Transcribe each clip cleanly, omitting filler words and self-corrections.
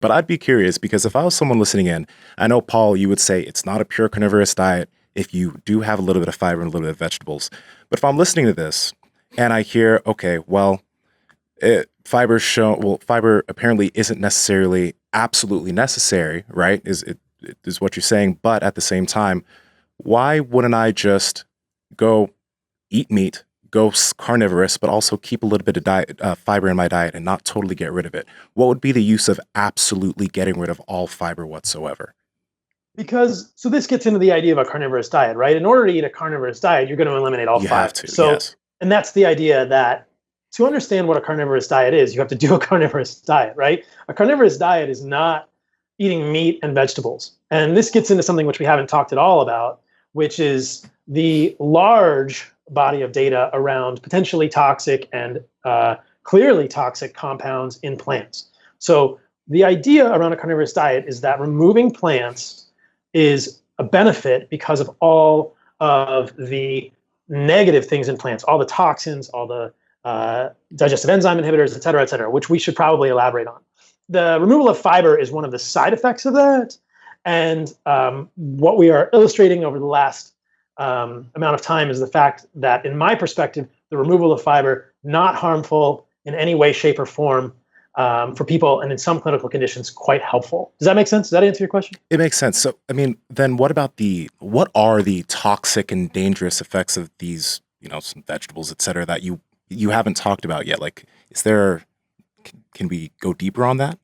But I'd be curious because if I was someone listening in, I know, Paul, you would say it's not a pure carnivorous diet if you do have a little bit of fiber and a little bit of vegetables. But if I'm listening to this and I hear, okay, well, fiber apparently isn't necessarily absolutely necessary, right? Is what you're saying. But at the same time, why wouldn't I just go eat meat, go carnivorous, but also keep a little bit of fiber in my diet and not totally get rid of it? What would be the use of absolutely getting rid of all fiber whatsoever? So this gets into the idea of a carnivorous diet, right? In order to eat a carnivorous diet, you're going to eliminate all You have fiber. to, So, yes. and that's the idea that to understand what a carnivorous diet is, you have to do a carnivorous diet, right? A carnivorous diet is not eating meat and vegetables. And this gets into something which we haven't talked at all about, which is the large body of data around potentially toxic and clearly toxic compounds in plants. So the idea around a carnivorous diet is that removing plants is a benefit because of all of the negative things in plants, all the toxins, all the digestive enzyme inhibitors, et cetera, which we should probably elaborate on. The removal of fiber is one of the side effects of that. And what we are illustrating over the last amount of time is the fact that, in my perspective, the removal of fiber, not harmful in any way, shape, or form for people, and in some clinical conditions, quite helpful. Does that make sense? Does that answer your question? It makes sense. So, I mean, then what are the toxic and dangerous effects of these, some vegetables, et cetera, that you haven't talked about yet? Like, can we go deeper on that?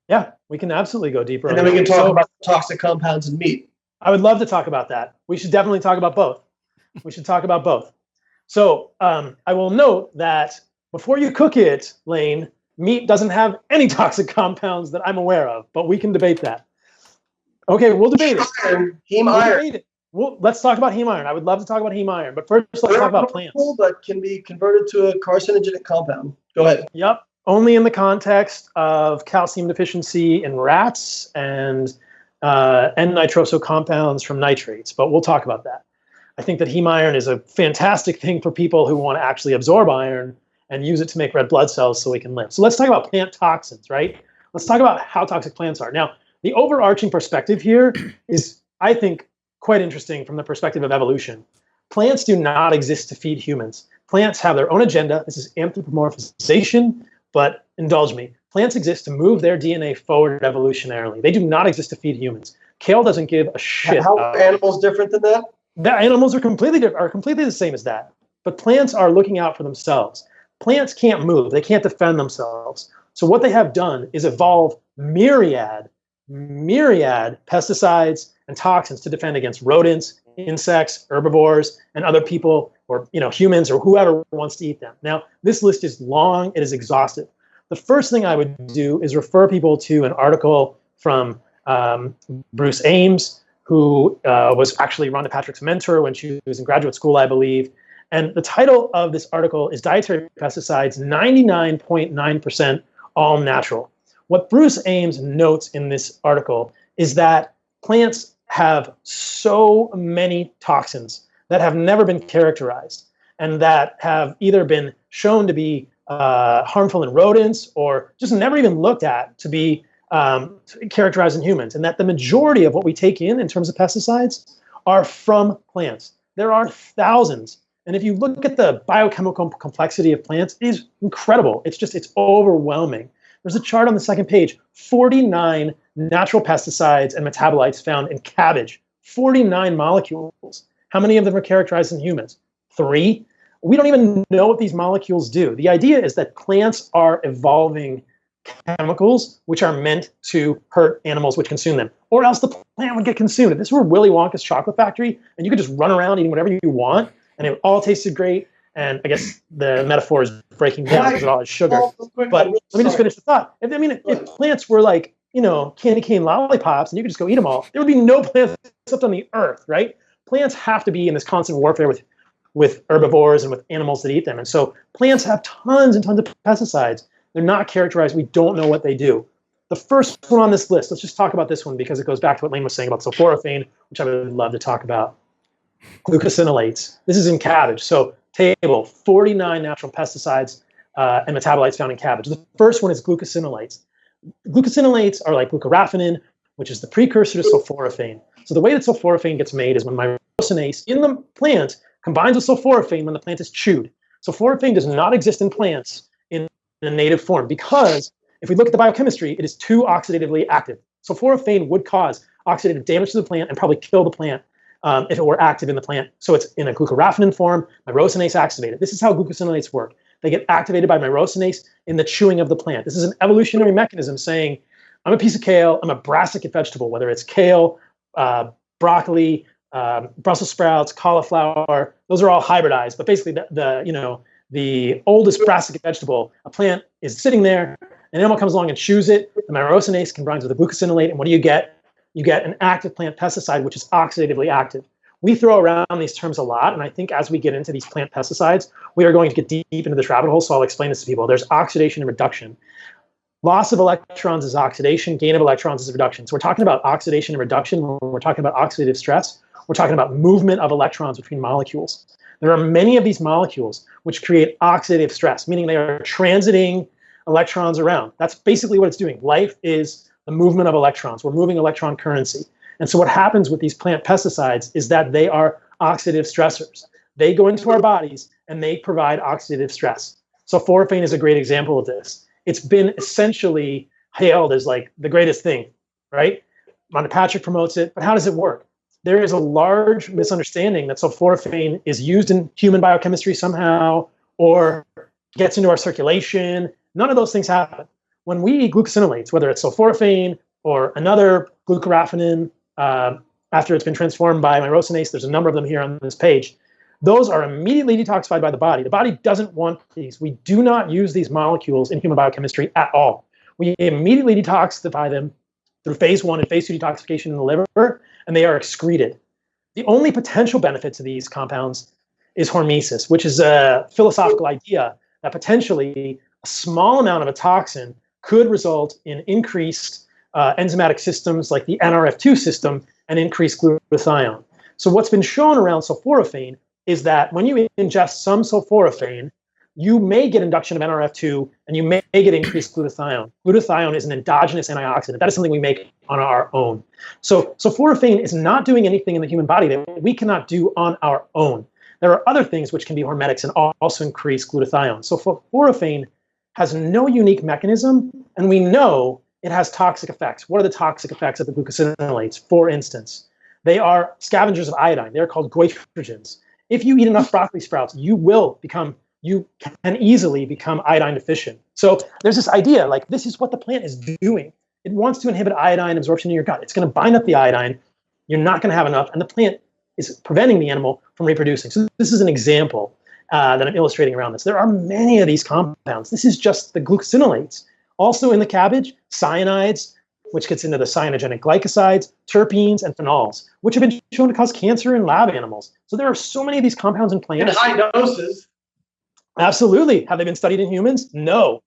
Yeah, we can absolutely go deeper. And then we can talk about toxic compounds in meat. I would love to talk about that. We should definitely talk about both. We should talk about both. So I will note that before you cook it, Layne, meat doesn't have any toxic compounds that I'm aware of, but we can debate that. Okay, we'll debate it. Heme iron. Let's talk about heme iron. I would love to talk about heme iron, but first let's talk about plants. That can be converted to a carcinogenic compound. Go ahead. Yep. Only in the context of calcium deficiency in rats and N-nitroso compounds from nitrates, but we'll talk about that. I think that heme iron is a fantastic thing for people who want to actually absorb iron and use it to make red blood cells so we can live. So let's talk about plant toxins, right? Let's talk about how toxic plants are. Now, the overarching perspective here is, I think, quite interesting from the perspective of evolution. Plants do not exist to feed humans. Plants have their own agenda. This is anthropomorphization, but indulge me. Plants exist to move their DNA forward evolutionarily. They do not exist to feed humans. Kale doesn't give a shit. How are animals different than that? The animals are completely different, are completely the same as that. But plants are looking out for themselves. Plants can't move. They can't defend themselves. So what they have done is evolve myriad pesticides and toxins to defend against rodents, insects, herbivores, and other people, or humans, or whoever wants to eat them. Now, this list is long. It is exhaustive. The first thing I would do is refer people to an article from Bruce Ames, who was actually Rhonda Patrick's mentor when she was in graduate school, I believe. And the title of this article is Dietary Pesticides, 99.9% all natural. What Bruce Ames notes in this article is that plants have so many toxins that have never been characterized and that have either been shown to be harmful in rodents or just never even looked at to be characterized in humans, and that the majority of what we take in terms of pesticides are from plants. There are thousands. And if you look at the biochemical complexity of plants, it is incredible. It's overwhelming. There's a chart on the second page, 49 natural pesticides and metabolites found in cabbage, 49 molecules. How many of them are characterized in humans? 3. We don't even know what these molecules do. The idea is that plants are evolving chemicals which are meant to hurt animals which consume them, or else the plant would get consumed. If this were Willy Wonka's chocolate factory and you could just run around eating whatever you want and it all tasted great, and I guess the metaphor is breaking down because it all has sugar. But let me just finish the thought. If plants were like, candy cane lollipops and you could just go eat them all, there would be no plants left on the earth, right? Plants have to be in this constant warfare with herbivores and with animals that eat them. And so plants have tons and tons of pesticides. They're not characterized. We don't know what they do. The first one on this list, let's just talk about this one because it goes back to what Layne was saying about sulforaphane, which I would love to talk about. Glucosinolates. This is in cabbage. So table, 49 natural pesticides and metabolites found in cabbage. The first one is glucosinolates. Glucosinolates are like glucoraphanin, which is the precursor to sulforaphane. So the way that sulforaphane gets made is when myrosinase in the plant combines with sulforaphane when the plant is chewed. Sulforaphane does not exist in plants in a native form because if we look at the biochemistry, it is too oxidatively active. Sulforaphane would cause oxidative damage to the plant and probably kill the plant if it were active in the plant. So it's in a glucoraphanin form, myrosinase activated. This is how glucosinolates work. They get activated by myrosinase in the chewing of the plant. This is an evolutionary mechanism saying, I'm a piece of kale, I'm a brassicate vegetable, whether it's kale, broccoli, Brussels sprouts, cauliflower, those are all hybridized. But basically the oldest brassicate vegetable, a plant is sitting there, an animal comes along and chews it, the myrosinase combines with the glucosinolate, and what do you get? You get an active plant pesticide, which is oxidatively active. We throw around these terms a lot, and I think as we get into these plant pesticides, we are going to get deep into this rabbit hole, so I'll explain this to people. There's oxidation and reduction. Loss of electrons is oxidation, gain of electrons is reduction. So we're talking about oxidation and reduction when we're talking about oxidative stress. We're talking about movement of electrons between molecules. There are many of these molecules which create oxidative stress, meaning they are transiting electrons around. That's basically what it's doing. Life is the movement of electrons. We're moving electron currency. And so what happens with these plant pesticides is that they are oxidative stressors. They go into our bodies and they provide oxidative stress. Sulforaphane is a great example of this. It's been essentially hailed as like the greatest thing, right? Montpatrick promotes it, but how does it work? There is a large misunderstanding that sulforaphane is used in human biochemistry somehow or gets into our circulation. None of those things happen. When we eat glucosinolates, whether it's sulforaphane or another glucoraphanin, after it's been transformed by myrosinase, there's a number of them here on this page, those are immediately detoxified by the body. The body doesn't want these. We do not use these molecules in human biochemistry at all. We immediately detoxify them through phase 1 and phase 2 detoxification in the liver, and they are excreted. The only potential benefit to these compounds is hormesis, which is a philosophical idea that potentially a small amount of a toxin could result in increased enzymatic systems like the NRF2 system and increased glutathione. So what's been shown around sulforaphane is that when you ingest some sulforaphane, you may get induction of NRF2 and you may get increased glutathione. Glutathione is an endogenous antioxidant. That is something we make on our own. So sulforaphane is not doing anything in the human body that we cannot do on our own. There are other things which can be hormetics and also increase glutathione. So sulforaphane has no unique mechanism, and we know it has toxic effects. What are the toxic effects of the glucosinolates? For instance, they are scavengers of iodine. They're called goitrogens. If you eat enough broccoli sprouts, you can easily become iodine deficient. So there's this idea, like this is what the plant is doing. It wants to inhibit iodine absorption in your gut. It's going to bind up the iodine. You're not going to have enough, and the plant is preventing the animal from reproducing. So this is an example that I'm illustrating around this. There are many of these compounds. This is just the glucosinolates. Also in the cabbage, cyanides, which gets into the cyanogenic glycosides, terpenes, and phenols, which have been shown to cause cancer in lab animals. So there are so many of these compounds in plants. In high doses. Absolutely. Have they been studied in humans? No.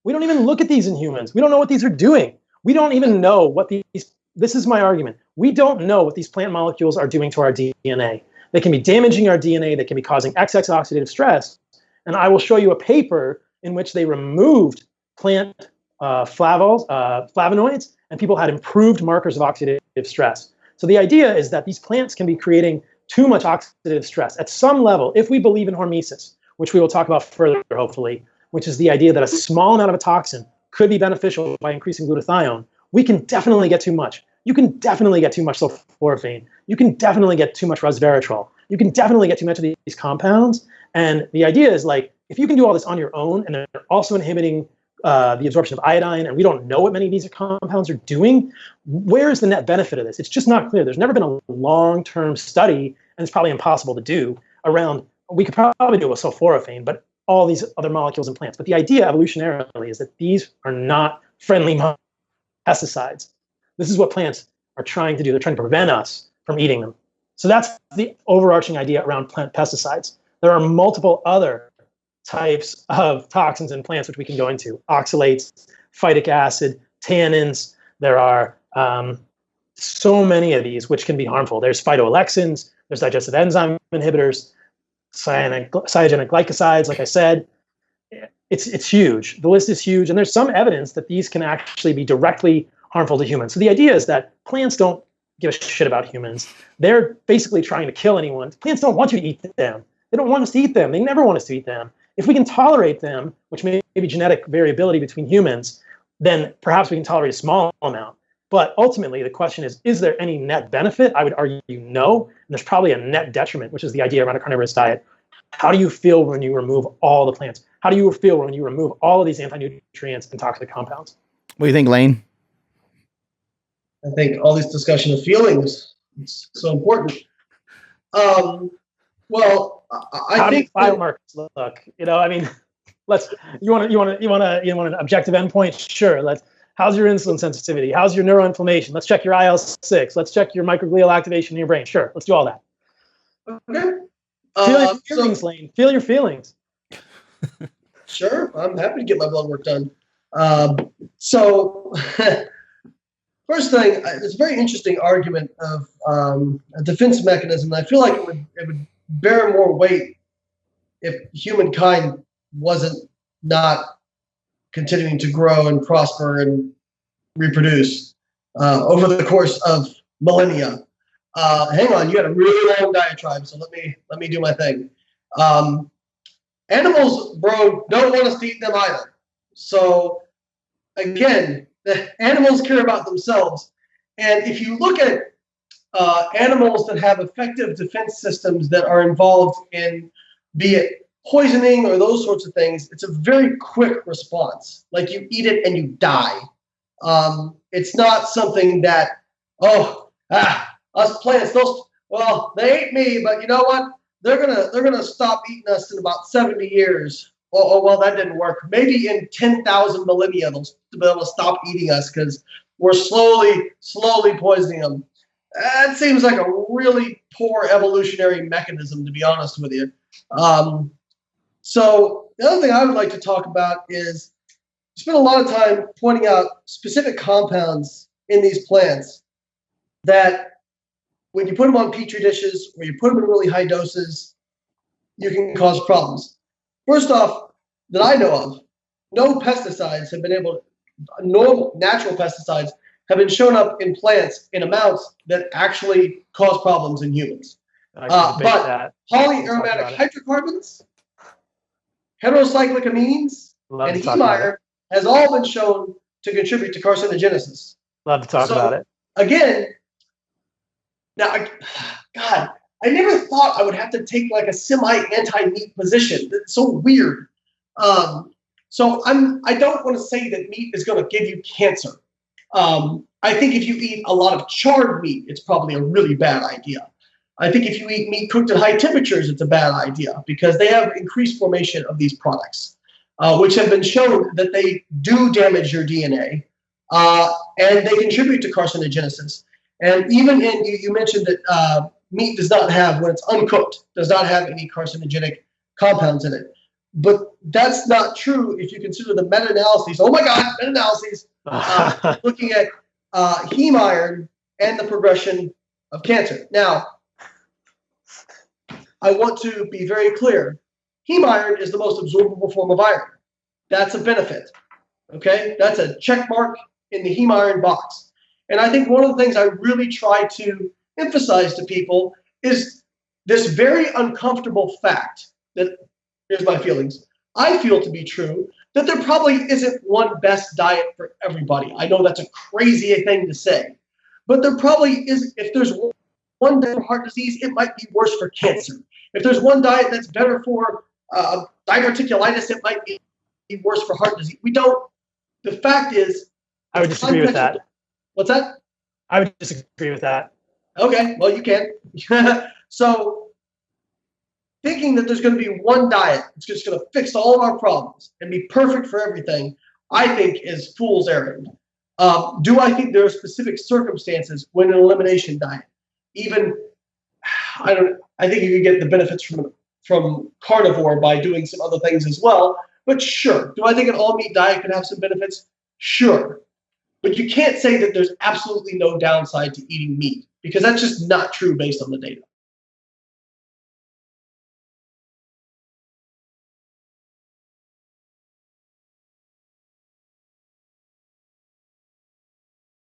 We don't even look at these in humans. We don't know what these are doing. We don't even know what this is my argument. We don't know what these plant molecules are doing to our DNA. They can be damaging our DNA. They can be causing excess oxidative stress. And I will show you a paper in which they removed plant flavonoids, and people had improved markers of oxidative stress. So the idea is that these plants can be creating too much oxidative stress at some level, if we believe in hormesis, which we will talk about further, hopefully, which is the idea that a small amount of a toxin could be beneficial by increasing glutathione. We can definitely get too much. You can definitely get too much sulforaphane. You can definitely get too much resveratrol. You can definitely get too much of these compounds. And the idea is like, if you can do all this on your own, and they're also inhibiting the absorption of iodine, and we don't know what many of these compounds are doing, where is the net benefit of this? It's just not clear. There's never been a long-term study, and it's probably impossible to do around, we could probably do it with sulforaphane, but all these other molecules in plants. But the idea evolutionarily is that these are not friendly pesticides. This is what plants are trying to do. They're trying to prevent us from eating them. So that's the overarching idea around plant pesticides. There are multiple other types of toxins in plants which we can go into. Oxalates, phytic acid, tannins. There are so many of these which can be harmful. There's phytoalexins, there's digestive enzyme inhibitors, cyanogenic glycosides, like I said. it's huge. The list is huge, and there's some evidence that these can actually be directly harmful to humans. So the idea is that plants don't give a shit about humans. They're basically trying to kill anyone. Plants don't want you to eat them. They don't want us to eat them. They never want us to eat them. If we can tolerate them, which may be genetic variability between humans, then perhaps we can tolerate a small amount. But ultimately, the question is there any net benefit? I would argue no. And there's probably a net detriment, which is the idea around a carnivorous diet. How do you feel when you remove all the plants? How do you feel when you remove all of these anti-nutrients and toxic compounds? What do you think, Layne? I think all this discussion of feelings is so important. Well, I think biomarkers look. I mean, you want an objective endpoint? Sure. How's your insulin sensitivity? How's your neuroinflammation? Let's check your IL-6. Let's check your microglial activation in your brain. Sure, let's do all that. Okay. Feel your feelings, Layne. Feel your feelings. Sure, I'm happy to get my blood work done. So, first thing, it's a very interesting argument of a defense mechanism. I feel like it would bear more weight if humankind wasn't not continuing to grow and prosper and reproduce over the course of millennia. Hang on, you got a really long diatribe, so let me do my thing. Animals, bro, don't want us to eat them either. So again, the animals care about themselves. And if you look at animals that have effective defense systems that are involved in, be it poisoning or those sorts of things, it's a very quick response. Like you eat it and you die. It's not something that, us plants, they ate me, but you know what? They're gonna stop eating us in about 70 years. Oh, well, that didn't work. Maybe in 10,000 millennia they'll be able to stop eating us because we're slowly poisoning them. That seems like a really poor evolutionary mechanism, to be honest with you. So the other thing I would like to talk about is spend a lot of time pointing out specific compounds in these plants that when you put them on petri dishes or you put them in really high doses, you can cause problems. First off, that I know of, no pesticides have been normal natural pesticides have been shown up in plants in amounts that actually cause problems in humans. But polyaromatic hydrocarbons, heterocyclic amines, and heme iron has all been shown to contribute to carcinogenesis. Love to talk about it. Again, now, I never thought I would have to take like a semi-anti-meat position. That's so weird. So I don't want to say that meat is going to give you cancer. I think if you eat a lot of charred meat, it's probably a really bad idea. I think if you eat meat cooked at high temperatures, it's a bad idea because they have increased formation of these products, which have been shown that they do damage your DNA and they contribute to carcinogenesis. And even you mentioned that meat does not have, when it's uncooked, does not have any carcinogenic compounds in it. But that's not true if you consider the meta-analyses. Oh my God, meta-analyses looking at heme iron and the progression of cancer. Now, I want to be very clear. Heme iron is the most absorbable form of iron. That's a benefit. Okay, that's a check mark in the heme iron box. And I think one of the things I really try to emphasize to people is this very uncomfortable fact that, here's my feelings, I feel to be true, that there probably isn't one best diet for everybody. I know that's a crazy thing to say, but there probably is. If there's one diet for heart disease, it might be worse for cancer. If there's one diet that's better for diverticulitis, it might be worse for heart disease. We don't. The fact is, I would disagree with that. What's that? I would disagree with that. Okay, well, you can. So, thinking that there's going to be one diet that's just going to fix all of our problems and be perfect for everything, I think is fool's errand. Do I think there are specific circumstances when an elimination diet, even, I think you could get the benefits from carnivore by doing some other things as well. But sure, do I think an all-meat diet could have some benefits? Sure. But you can't say that there's absolutely no downside to eating meat because that's just not true based on the data.